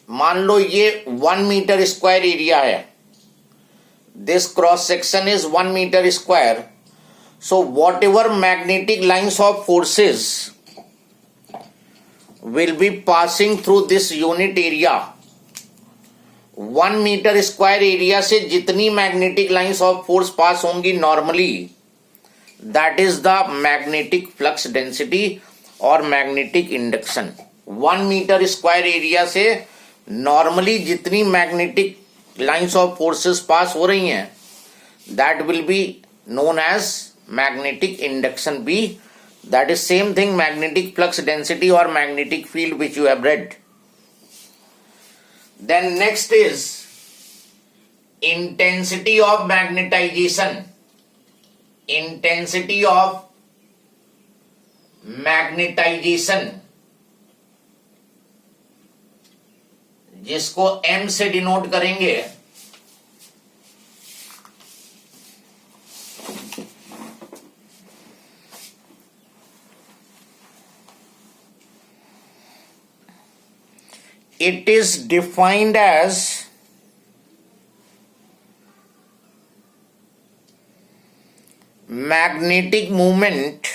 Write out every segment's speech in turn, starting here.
मान लो ये 1 मीटर स्क्वायर एरिया है, this cross section is 1 metre square. So whatever magnetic lines of forces will be passing through this unit area, 1 metre square area से जितनी magnetic lines of force pass होंगी normally, that is the magnetic flux density और magnetic induction. 1 metre square area से normally जितनी magnetic lines of forces pass हो रही हैं, that will be known as magnetic induction B. That is same thing, magnetic flux density or magnetic field, which you have read. Then next is intensity of magnetization. Intensity of magnetization, जिसको M से denote करेंगे. It is defined as magnetic moment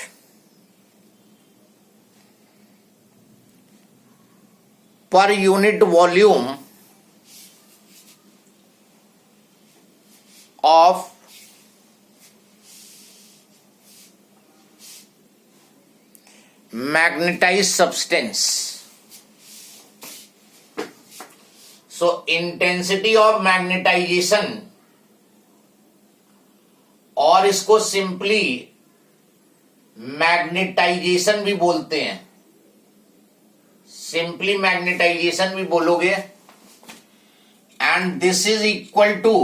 per unit volume of magnetized substance. So intensity of magnetization, और इसको simply magnetization भी बोलते हैं, simply magnetization भी बोलोगे. And this is equal to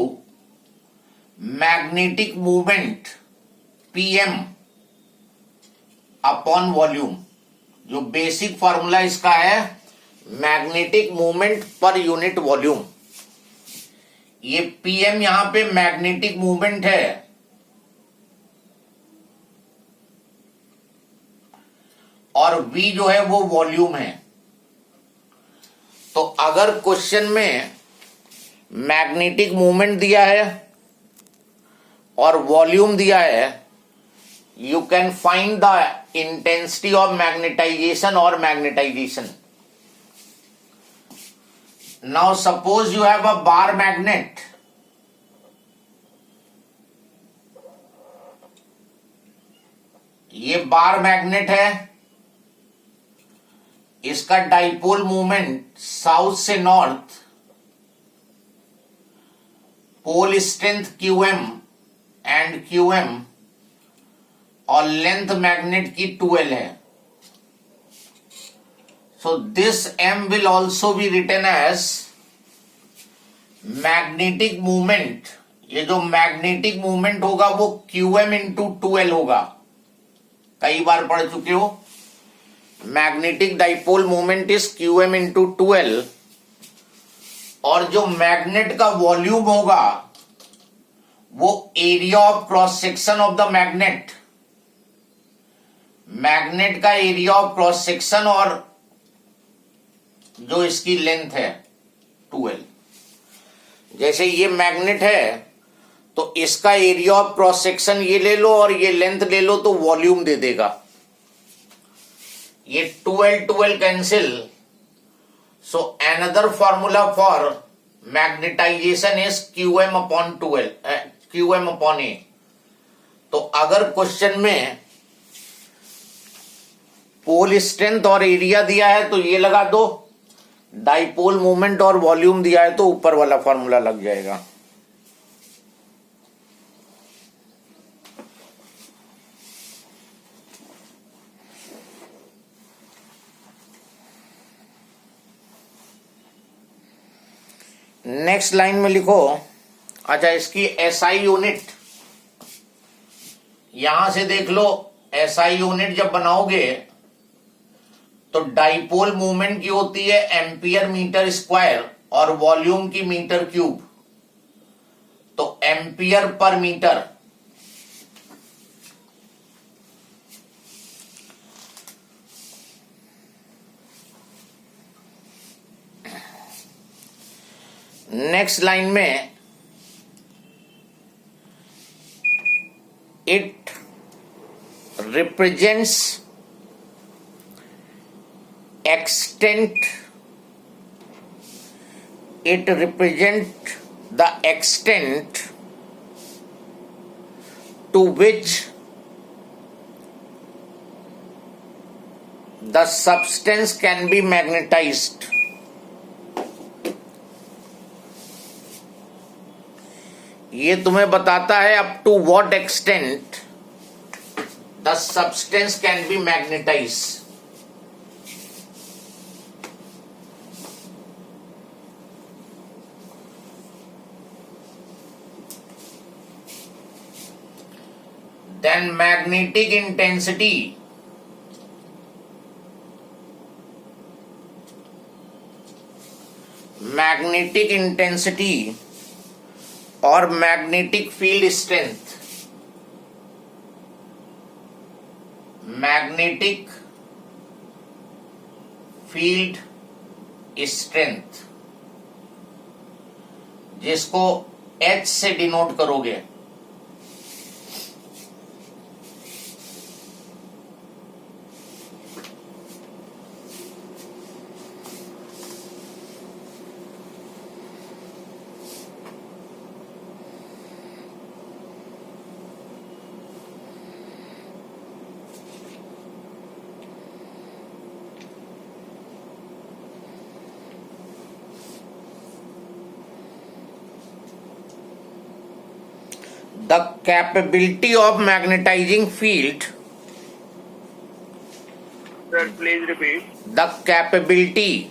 magnetic movement PM upon volume. जो basic formula इसका है मैग्नेटिक मूवमेंट पर यूनिट वॉल्यूम. ये पीएम यहां पे मैग्नेटिक मूवमेंट है, और वी जो है वो वॉल्यूम है. तो अगर क्वेश्चन में मैग्नेटिक मूवमेंट दिया है और वॉल्यूम दिया है, you can find the intensity of magnetization और magnetisation. Now suppose you have a bar magnet. ये बार मैग्नेट है, इसका डाइपोल मूवमेंट साउथ से north, pole strength QM and QM, और लेंथ मैग्नेट की 12 है. So this M will also be written as magnetic movement. ये जो मैग्नेटिक मूवमेंट होगा वो QM इंटू 12 होगा. कई बार पढ़ चुके हो. Magnetic dipole movement is QM into 12, और जो मैग्नेट का वॉल्यूम होगा वो area of cross section of the magnet. Magnet का एरिया ऑफ क्रॉस सेक्शन और जो इसकी लेंथ है 12. जैसे ये मैग्नेट है तो इसका एरिया ऑफ क्रॉस सेक्शन ये ले लो और ये लेंथ ले लो तो वॉल्यूम दे देगा. ये 12 cancel. So another formula for magnetization is QM upon 12, QM upon A. तो अगर क्वेश्चन में पोल स्ट्रेंथ और एरिया दिया है तो ये लगा दो, डाइपोल मूवमेंट और वॉल्यूम दिया है तो ऊपर वाला फॉर्मूला लग जाएगा. नेक्स्ट लाइन में लिखो. अच्छा, इसकी SI यूनिट यहां से देख लो. SI यूनिट जब बनाओगे तो डाइपोल मूवमेंट की होती है एम्पियर मीटर स्क्वायर और वॉल्यूम की मीटर क्यूब. तो ampere per metre. Next line में it represents extent, it represents the extent to which the substance can be magnetized. ये तुम्हें बताता है up to what extent the substance can be magnetized. Then magnetic intensity और magnetic field strength, magnetic field strength जिसको H से denote करोगे, the capability of magnetizing field. Sir, please repeat. The capability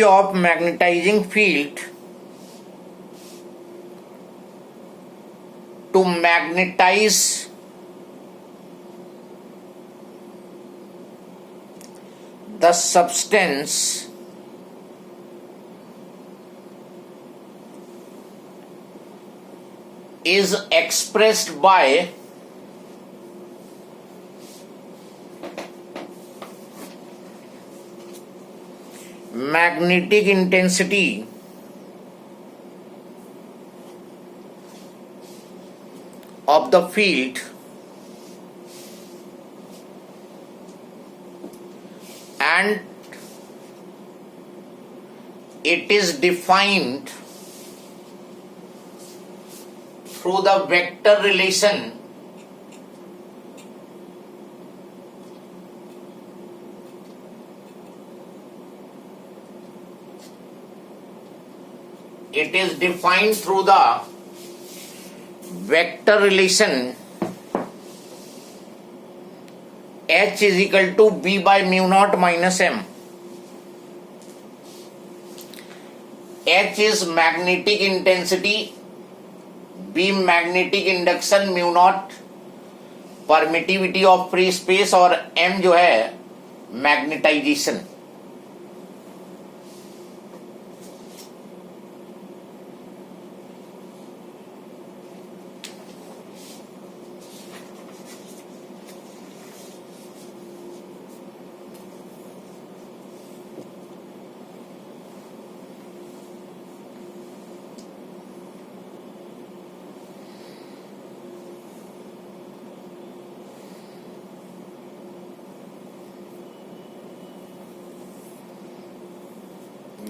of magnetizing field to magnetize the substance is expressed by magnetic intensity of the field and it is defined through the vector relation H is equal to B by mu naught minus M. H is magnetic intensity, B magnetic induction, mu naught permittivity of free space और M जो है magnetisation.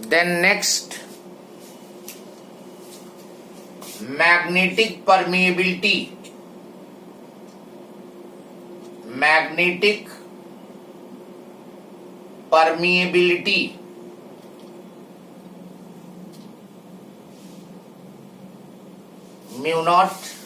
Then next, magnetic permeability. Magnetic permeability mu naught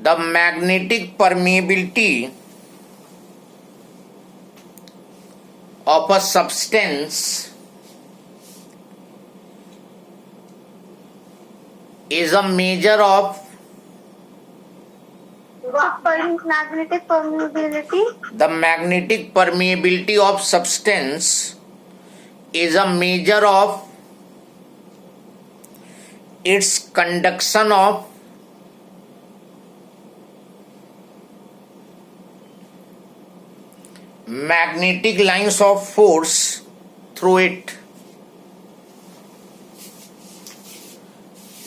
the magnetic permeability of a substance is a measure of magnetic permeability. The magnetic permeability of substance is a measure of its conduction of magnetic lines of force through it.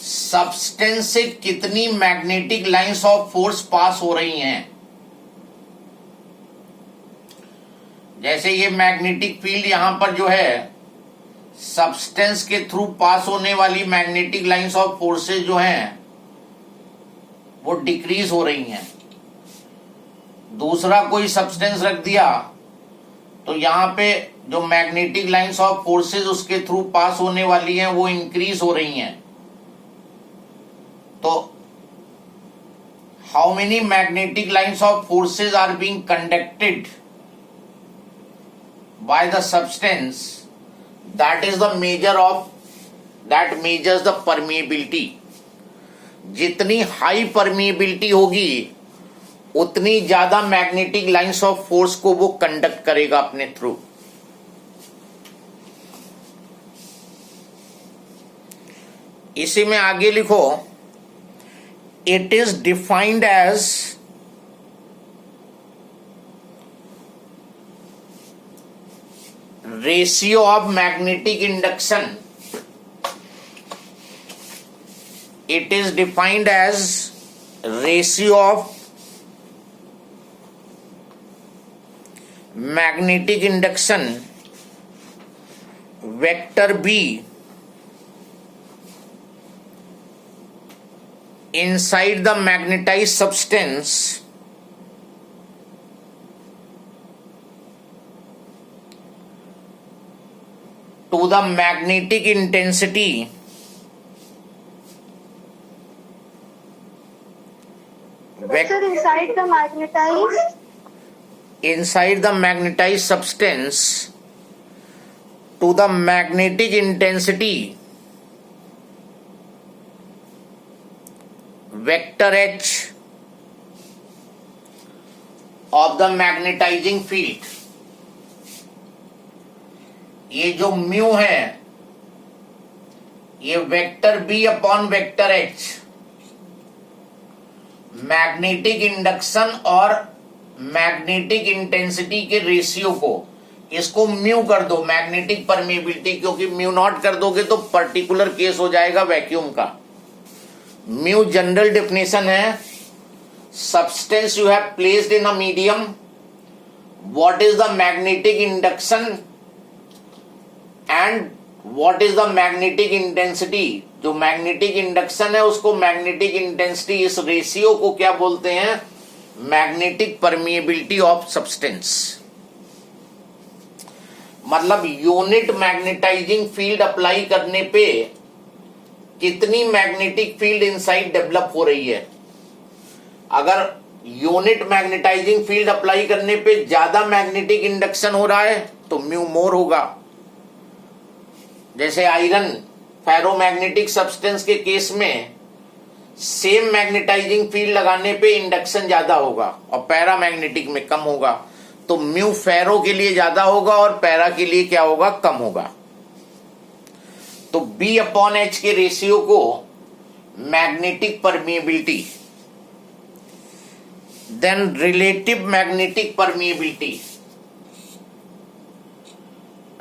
Substance से कितनी magnetic lines of force पास हो रही हैं? जैसे ये magnetic field यहां पर जो है सब्सटेंस के थ्रू पास होने वाली मैग्नेटिक लाइंस ऑफ फोर्सेस जो हैं वो डिक्रीज हो रही हैं। दूसरा कोई सब्सटेंस रख दिया तो यहां पे जो मैग्नेटिक लाइंस ऑफ फोर्सेस उसके थ्रू पास होने वाली हैं वो इंक्रीज हो रही हैं। तो how many magnetic lines of forces are being conducted by the substance, that is the measure of that measures the permeability. जितनी हाई परमिएबिलिटी होगी उतनी ज्यादा मैग्नेटिक लाइंस ऑफ फोर्स को वो कंडक्ट करेगा अपने थ्रू। इसी में आगे लिखो, it is defined as ratio of magnetic induction. It is defined as ratio of magnetic induction vector B inside the magnetized substance to the magnetic intensity Sir, inside the magnetized substance to the magnetic intensity vector H of the magnetizing field। ये जो mu है ये vector B upon vector H magnetic induction और magnetic intensity के ratio को, इसको mu कर दो मैग्नेटिक परमिएबिलिटी, क्योंकि म्यू नॉट कर दोगे तो पर्टिकुलर केस हो जाएगा वैक्यूम का। म्यू जनरल डेफिनेशन है, substance you have placed in a medium, what is the magnetic induction and what is the magnetic intensity. जो मैग्नेटिक इंडक्शन है उसको मैग्नेटिक इंटेंसिटी, इस रेशियो को क्या बोलते हैं? Magnetic permeability of substance. मतलब यूनिट मैग्नेटाइजिंग फील्ड अप्लाई करने पे कितनी मैग्नेटिक फील्ड इनसाइड डेवलप हो रही है। अगर यूनिट मैग्नेटाइजिंग फील्ड अप्लाई करने पे ज्यादा मैग्नेटिक इंडक्शन हो रहा है तो म्यू मोर होगा। जैसे आयरन फेरोमैग्नेटिक सब्सटेंस के केस में सेम मैग्नेटाइजिंग फील्ड लगाने पे इंडक्शन ज्यादा होगा और पैरामैग्नेटिक में कम होगा। तो म्यू फेरो के लिए ज्यादा होगा और पैरा के लिए क्या होगा? कम होगा। तो बी अपॉन एच के रेशियो को magnetic permeability, then relative magnetic permeability,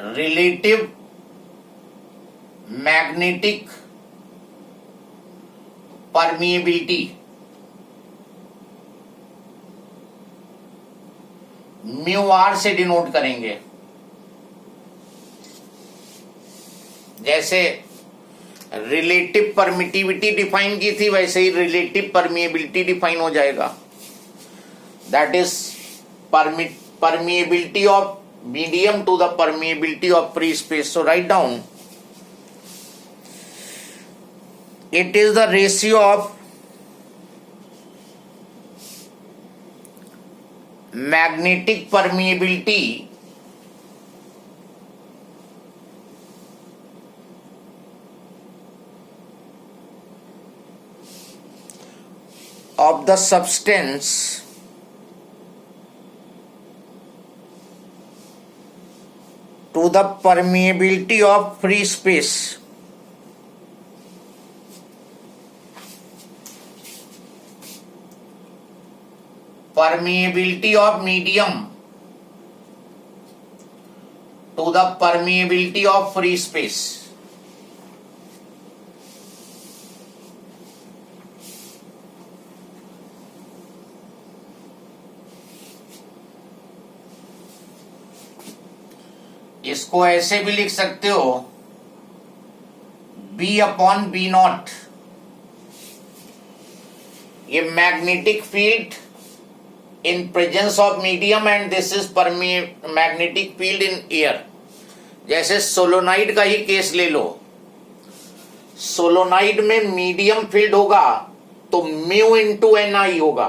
relative magnetic permeability mu R से डिनोट करेंगे। जैसे रिलेटिव परमिटिविटी डिफाइन की थी वैसे ही रिलेटिव परमिएबिलिटी डिफाइन हो जाएगा। That is permeability of medium to the permeability of free space. So write down, it is the ratio of magnetic permeability of the substance to the permeability of free space। permeability of medium to the permeability of free space. इसको ऐसे भी लिख सकते हो B upon B not. ये magnetic field in presence of medium and this is magnetic field in air. जैसे solenoid का ही case ले लो. सोलोनाइड में मीडियम फील्ड होगा तो म्यू इंटू एन आई होगा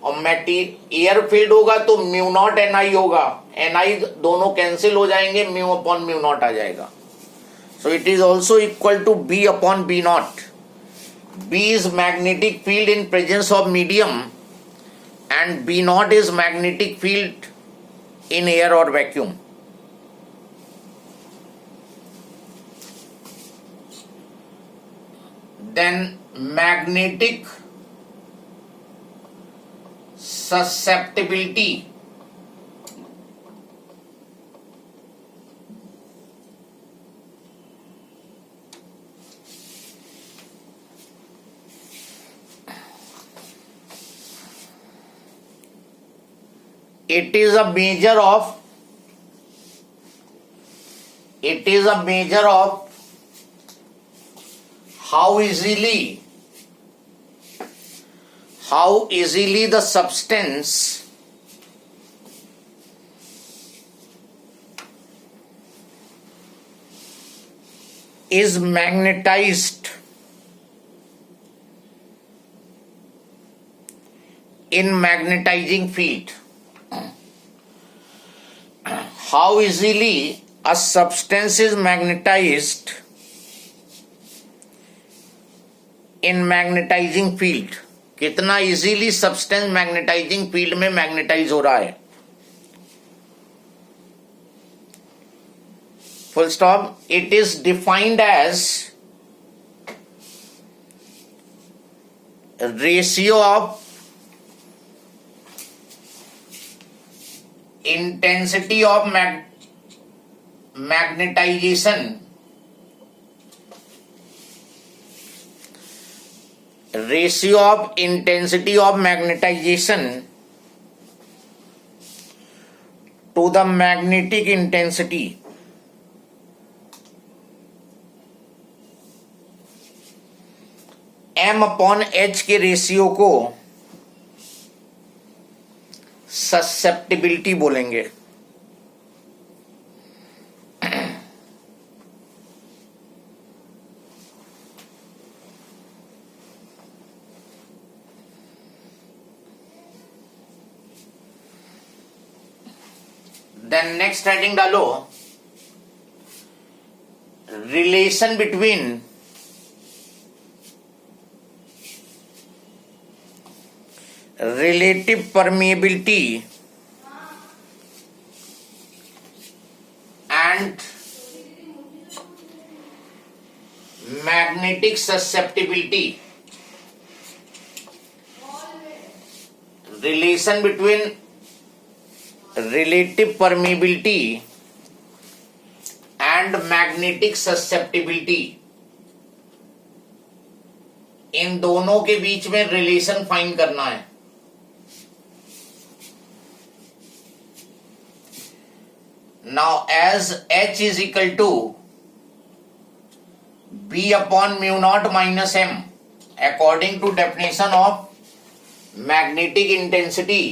और एयर फील्ड होगा तो म्यू नॉट एन आई होगा. एन आई दोनों कैंसिल हो जाएंगे, म्यू अपॉन म्यू नॉट आ जाएगा. So it is also equal to B upon B naught. B is magnetic field in presence of medium and B naught is magnetic field in air or vacuum. Then magnetic susceptibility. It is a measure of how easily the substance is magnetized in magnetizing field. How easily a substance is magnetized in magnetizing field. कितना easily substance magnetizing field में magnetize हो रहा है. Full stop. It is defined as ratio of intensity of magnetization to the magnetic intensity. M upon H के ratio को susceptibility बोलेंगे. Then next heading डालो relation between relative permeability and magnetic susceptibility. Relation between relative permeability and magnetic susceptibility. इन दोनों के बीच में relation find करना है. Now as H is equal to B upon mu naught minus M, according to definition of magnetic intensity,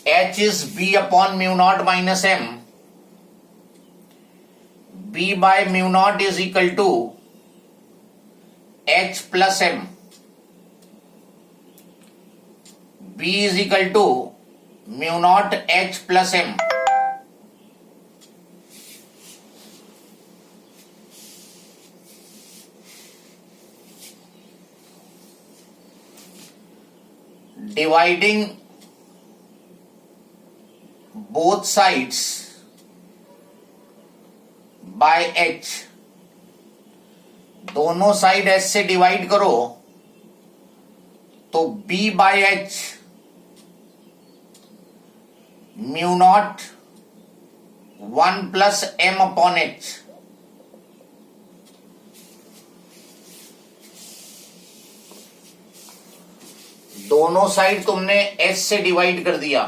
H is B upon mu naught minus M. B by mu naught is equal to H plus M. B is equal to mu naught H plus M. Dividing both sides by H. दोनों side H से divide करो तो B by H mu naught 1 plus M upon H, दोनों side तुमने H से divide कर दिया,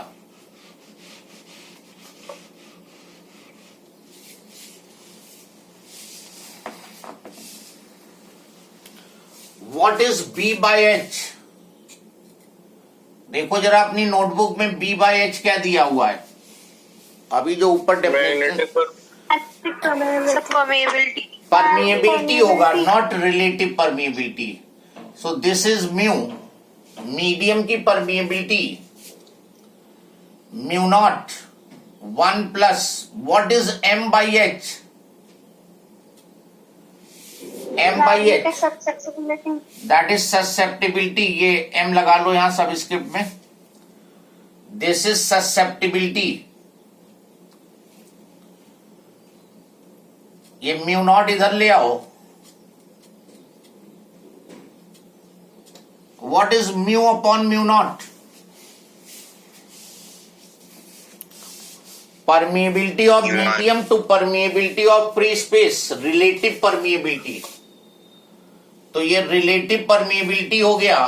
what is B by H? देखो जरा अपनी नोटबुक में B बाय एच क्या दिया हुआ है, अभी जो ऊपर Magnetic permeability. परमिएबिलिटी होगा, not relative permeability. So this is mu, medium की permeability mu naught 1 plus what is M by H? M by H susceptibility. That is susceptibility. ये M लगा लो यहां सबस्क्रिप्ट में. This is susceptibility. ये mu naught इधर ले आओ. What is mu upon mu naught? Permeability of medium to permeability of free space, relative permeability. तो ये रिलेटिव परमिएबिलिटी हो गया.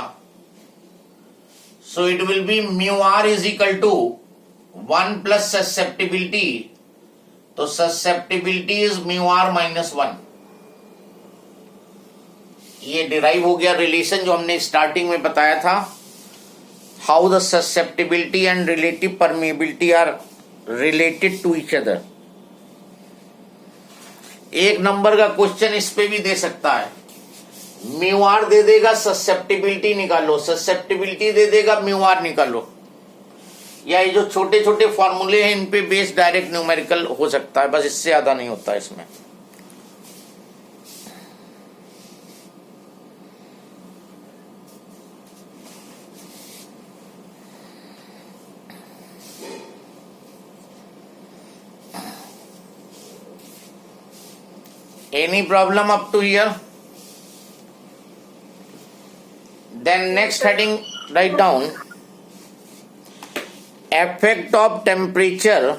सो it will be mu R is equal to 1 plus susceptibility. तो susceptibility is mu R minus 1. ये derive हो गया relation जो हमने स्टार्टिंग में बताया था, how the susceptibility and relative permeability are related to each other. एक नंबर का क्वेश्चन इस पे भी दे सकता है. म्यू आर दे देगा, ससेप्टिबिलिटी निकालो, ससेप्टिबिलिटी दे देगा, म्यू आर निकालो. या ये जो छोटे छोटे फॉर्मूले हैं इन पे बेस डायरेक्ट न्यूमेरिकल हो सकता है, बस इससे ज्यादा नहीं होता है इसमें. Any problem up to here? Then next heading, write down effect of temperature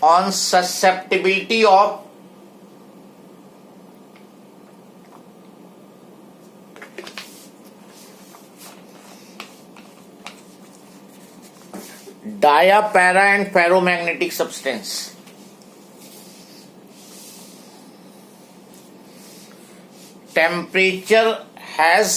on susceptibility of dia, para and ferromagnetic substance. Temperature has